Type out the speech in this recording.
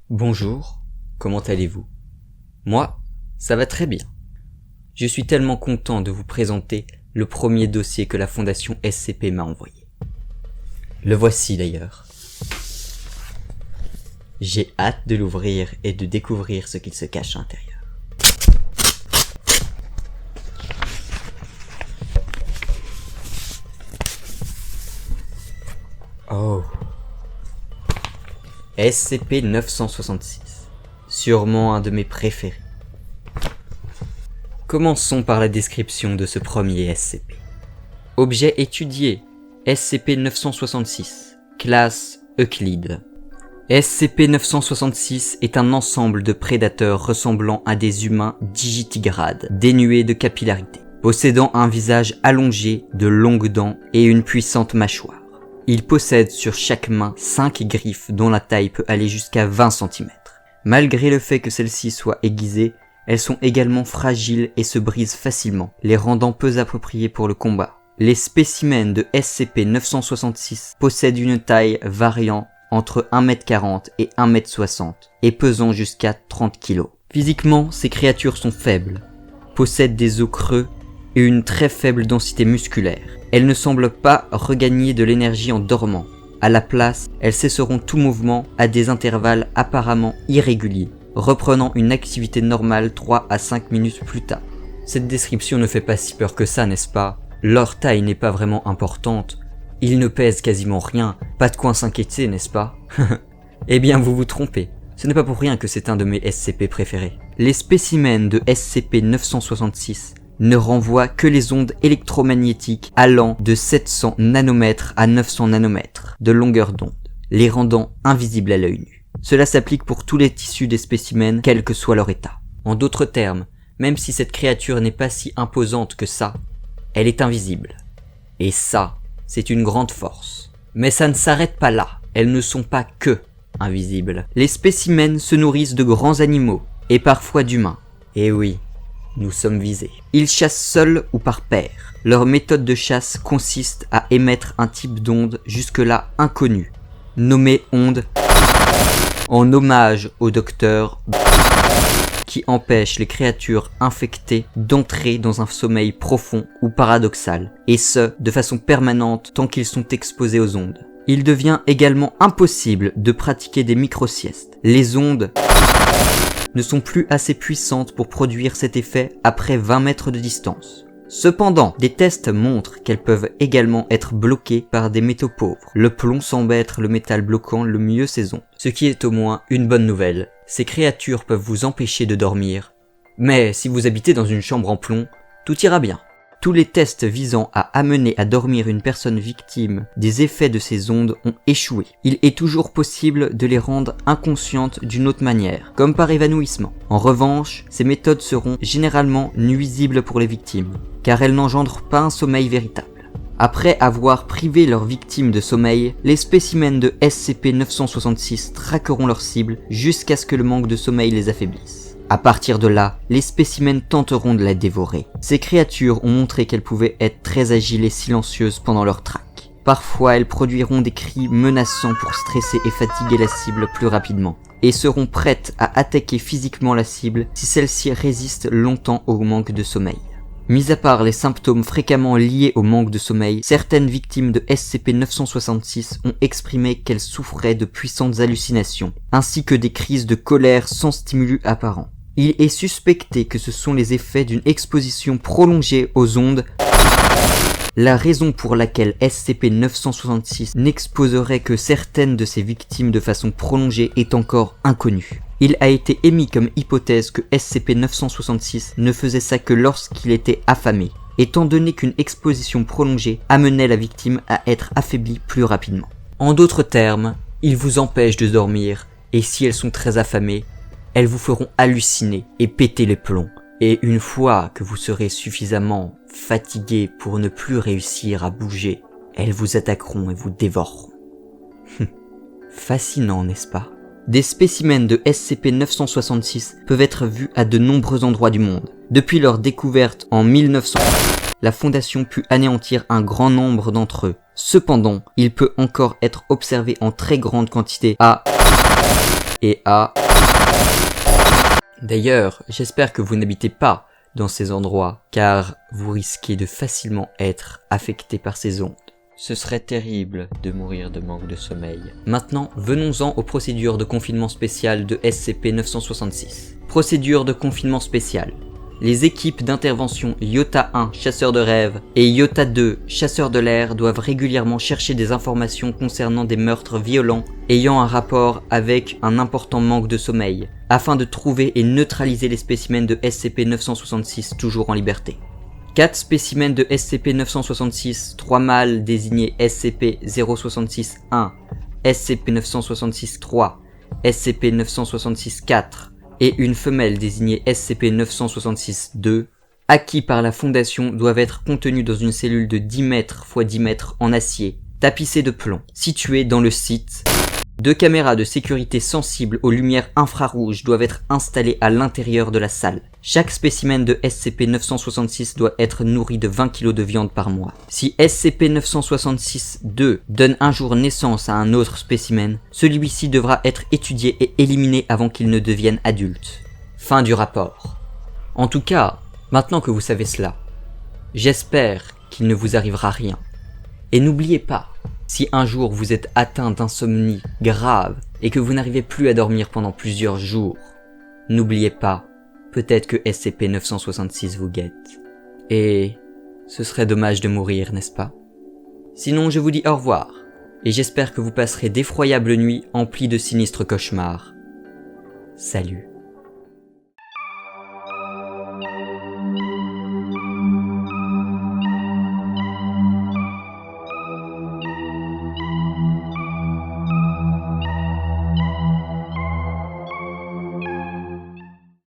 Bonjour, comment allez-vous? Moi, ça va très bien. Je suis tellement content de vous présenter le premier dossier que la Fondation SCP m'a envoyé. Le voici d'ailleurs. J'ai hâte de l'ouvrir et de découvrir ce qu'il se cache à l'intérieur. Oh. SCP-966. Sûrement un de mes préférés. Commençons par la description de ce premier SCP. Objet étudié, SCP-966, classe Euclide. SCP-966 est un ensemble de prédateurs ressemblant à des humains digitigrades, dénués de capillarité, possédant un visage allongé, de longues dents et une puissante mâchoire. Il possède sur chaque main 5 griffes dont la taille peut aller jusqu'à 20 cm. Malgré le fait que celles-ci soient aiguisées, elles sont également fragiles et se brisent facilement, les rendant peu appropriées pour le combat. Les spécimens de SCP-966 possèdent une taille variant entre 1m40 et 1m60 et pesant jusqu'à 30 kg. Physiquement, ces créatures sont faibles, possèdent des os creux et une très faible densité musculaire. Elles ne semblent pas regagner de l'énergie en dormant. À la place, elles cesseront tout mouvement à des intervalles apparemment irréguliers, reprenant une activité normale 3 à 5 minutes plus tard. Cette description ne fait pas si peur que ça, n'est-ce pas? Leur taille n'est pas vraiment importante. Ils ne pèsent quasiment rien, pas de quoi s'inquiéter, n'est-ce pas? Eh bien, vous vous trompez. Ce n'est pas pour rien que c'est un de mes SCP préférés. Les spécimens de SCP-966 ne renvoient que les ondes électromagnétiques allant de 700 nanomètres à 900 nanomètres de longueur d'onde, les rendant invisibles à l'œil nu. Cela s'applique pour tous les tissus des spécimens, quel que soit leur état. En d'autres termes, même si cette créature n'est pas si imposante que ça, elle est invisible. Et ça, c'est une grande force. Mais ça ne s'arrête pas là, elles ne sont pas que invisibles. Les spécimens se nourrissent de grands animaux, et parfois d'humains. Et oui, nous sommes visés. Ils chassent seuls ou par paires. Leur méthode de chasse consiste à émettre un type d'onde jusque-là inconnu, nommé onde, en hommage au docteur qui empêche les créatures infectées d'entrer dans un sommeil profond ou paradoxal, et ce, de façon permanente tant qu'ils sont exposés aux ondes. Il devient également impossible de pratiquer des micro-siestes. Les ondes ne sont plus assez puissantes pour produire cet effet après 20 mètres de distance. Cependant, des tests montrent qu'elles peuvent également être bloquées par des métaux pauvres. Le plomb semble être le métal bloquant le mieux ces ondes. Ce qui est au moins une bonne nouvelle. Ces créatures peuvent vous empêcher de dormir. Mais si vous habitez dans une chambre en plomb, tout ira bien. Tous les tests visant à amener à dormir une personne victime des effets de ces ondes ont échoué. Il est toujours possible de les rendre inconscientes d'une autre manière, comme par évanouissement. En revanche, ces méthodes seront généralement nuisibles pour les victimes, car elles n'engendrent pas un sommeil véritable. Après avoir privé leurs victimes de sommeil, les spécimens de SCP-966 traqueront leurs cibles jusqu'à ce que le manque de sommeil les affaiblisse. À partir de là, les spécimens tenteront de la dévorer. Ces créatures ont montré qu'elles pouvaient être très agiles et silencieuses pendant leur traque. Parfois, elles produiront des cris menaçants pour stresser et fatiguer la cible plus rapidement, et seront prêtes à attaquer physiquement la cible si celle-ci résiste longtemps au manque de sommeil. Mis à part les symptômes fréquemment liés au manque de sommeil, certaines victimes de SCP-966 ont exprimé qu'elles souffraient de puissantes hallucinations, ainsi que des crises de colère sans stimulus apparent. Il est suspecté que ce sont les effets d'une exposition prolongée aux ondes. La raison pour laquelle SCP-966 n'exposerait que certaines de ses victimes de façon prolongée est encore inconnue. Il a été émis comme hypothèse que SCP-966 ne faisait ça que lorsqu'il était affamé, étant donné qu'une exposition prolongée amenait la victime à être affaiblie plus rapidement. En d'autres termes, ils vous empêchent de dormir, et si elles sont très affamées, elles vous feront halluciner et péter les plombs. Et une fois que vous serez suffisamment fatigué pour ne plus réussir à bouger, elles vous attaqueront et vous dévoreront. Fascinant, n'est-ce pas? Des spécimens de SCP-966 peuvent être vus à de nombreux endroits du monde. Depuis leur découverte en 1900, la Fondation put anéantir un grand nombre d'entre eux, Cependant, il peut encore être observé en très grande quantité à et à. D'ailleurs, j'espère que vous n'habitez pas dans ces endroits, car vous risquez de facilement être affecté par ces ondes. Ce serait terrible de mourir de manque de sommeil. Maintenant, venons-en aux procédures de confinement spécial de SCP-966. Procédure de confinement spécial. Les équipes d'intervention Iota 1, chasseur de rêves, et Iota 2, chasseur de l'air, doivent régulièrement chercher des informations concernant des meurtres violents ayant un rapport avec un important manque de sommeil, afin de trouver et neutraliser les spécimens de SCP-966 toujours en liberté. 4 spécimens de SCP-966, 3 mâles désignés SCP-066-1, SCP-966-3, SCP-966-4, et une femelle désignée SCP-966-2, acquis par la Fondation, doivent être contenus dans une cellule de 10 mètres x 10 mètres en acier, tapissée de plomb, située dans le site. 2 caméras de sécurité sensibles aux lumières infrarouges doivent être installées à l'intérieur de la salle. Chaque spécimen de SCP-966 doit être nourri de 20 kg de viande par mois. Si SCP-966-2 donne un jour naissance à un autre spécimen, celui-ci devra être étudié et éliminé avant qu'il ne devienne adulte. Fin du rapport. En tout cas, maintenant que vous savez cela, j'espère qu'il ne vous arrivera rien. Et n'oubliez pas, si un jour vous êtes atteint d'insomnie grave et que vous n'arrivez plus à dormir pendant plusieurs jours, n'oubliez pas, peut-être que SCP-966 vous guette. Et ce serait dommage de mourir, n'est-ce pas? Sinon, je vous dis au revoir, et j'espère que vous passerez d'effroyables nuits emplies de sinistres cauchemars. Salut.